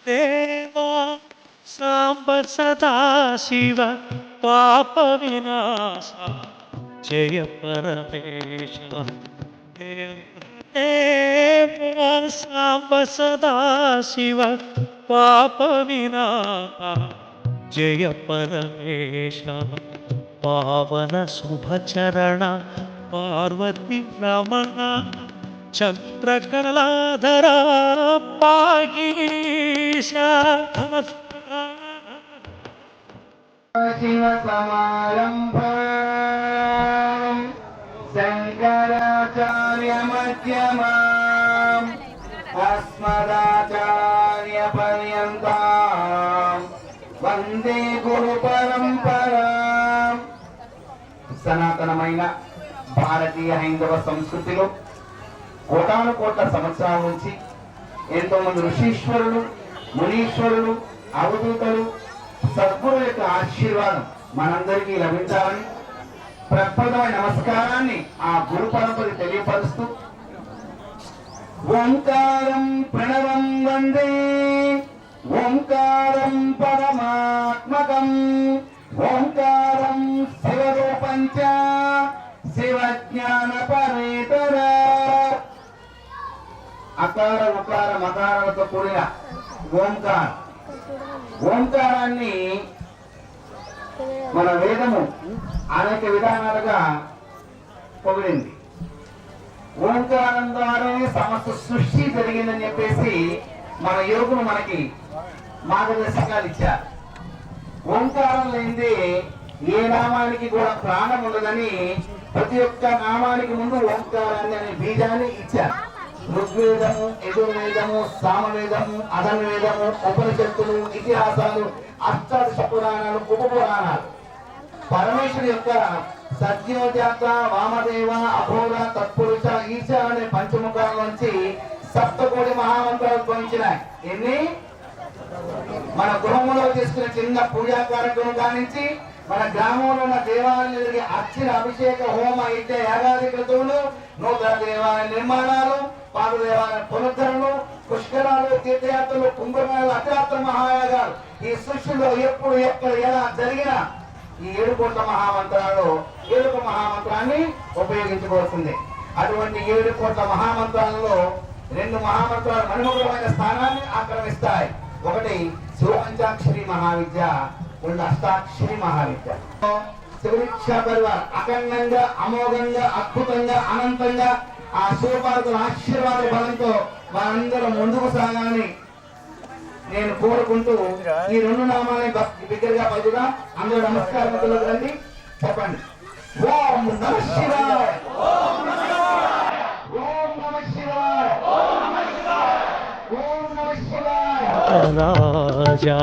దేవా సాంబ సదాశివ పాప వినాశ జయ పరమేశ దేవా సాంబ సదాశివ పాప వినాశ జయ పరమేశ పావన శుభచరణ పార్వతి రమణ చంద్రకళాధరా పాగీశ శివ సమారంభా శంకరాచార్య మధ్యమాం అస్మదాచార్య పర్యంతం వందే గురు పరంపరాం. సనాతనమైన భారతీయ హైందవ సంస్కృతిలో కోటాను కోట్ల సంవత్సరాల నుంచి ఎంతో మంది ఋషీశ్వరులు, మునీశ్వరులు, అవధూతలు, సద్గురుల యొక్క ఆశీర్వాదం మనందరికీ లభించాలని ప్రప్రదమైన నమస్కారాన్ని ఆ గురు పరంపర తెలియపరుస్తూ ఓంకారం ప్రణవం వందే ఓంకారం పరమాత్మకం ఓంకారం శివరూపంచ శివజ్ఞాన పరేతర. అకార ఉకార మకారాలతో కూడిన ఓంకారం. ఓంకారాన్ని మన వేదము అనేక విధానాలుగా పొగిడింది. ఓంకారం ద్వారానే సమస్త సృష్టి జరిగిందని చెప్పేసి మన యోగులు మనకి మార్గదర్శకాలు ఇచ్చారు. ఓంకారం లేనిదే ఏ నామానికి కూడా ప్రాణం ఉండదని ప్రతి ఒక్క నామానికి ముందు ఓంకారాన్ని అనే బీజాన్ని ఇచ్చారు. ఋగ్వేదము, యజుర్వేదము, సామవేదము, అధర్వేదము, ఉపనిషత్తులు, ఇతిహాసాలు, అష్టాదశ పురాణాలు, ఉపపురాణాలు పరమేశ్వరు యొక్క సత్యోజాత, వామదేవ, అఘోర, తత్పురుష, ఈశ అనే పంచముఖాల నుంచి సప్తకోటి మహామంత్రాలు ఉద్భవించినాయి. ఎన్ని? మన గృహంలో చేసుకునే చిన్న పూజా కార్యక్రమం కానించి మన గ్రామంలో ఉన్న దేవాలయం జరిగే అర్చన, అభిషేక, హోమ, యజ్ఞ, యాగాది క్రతువులు, నూతన దేవాలయ నిర్మాణాలు, పాత దేవాలయ పునరుద్ధరణలు, పుష్కరాలు, తీర్థయాత్రలు, కుంభమేళాలు, అతిరాత్ర మహాయాగాలు ఈ సృష్టిలో ఎప్పుడు ఎక్కడ ఎలా జరిగినా ఈ 7 కోట్ల మహామంత్రాలు 7 మహామంత్రాన్ని ఉపయోగించుకోవాల్సిందే. అటువంటి 7 కోట్ల మహామంత్రాలలో 2 మహామంత్రాలు మణిమకులమైన స్థానాన్ని ఆక్రమిస్తాయి. ఒకటి శివపంచాక్షరి మహావిద్య, 2 అష్టాక్షరి మహావిద్య. శివదీక్షా పరివారం అఖండంగా, అమోఘంగా, అద్భుతంగా, అనంతంగా ఆ శివపార్వతుల ఆశీర్వాద బలంతో మనందరం ముందుకు సాగాలని నేను కోరుకుంటూ ఈ 2 నామాలని బిగ్గరగా పలుకుదాం. అందరూ నమస్కారం రండి, చెప్పండి. ఓం నమ శివాయ, ఓం నమ శివాయ, ఓం నమ శివాయ, ఓం నమ శివాయ, ఓం నమ శివాయ. రాజా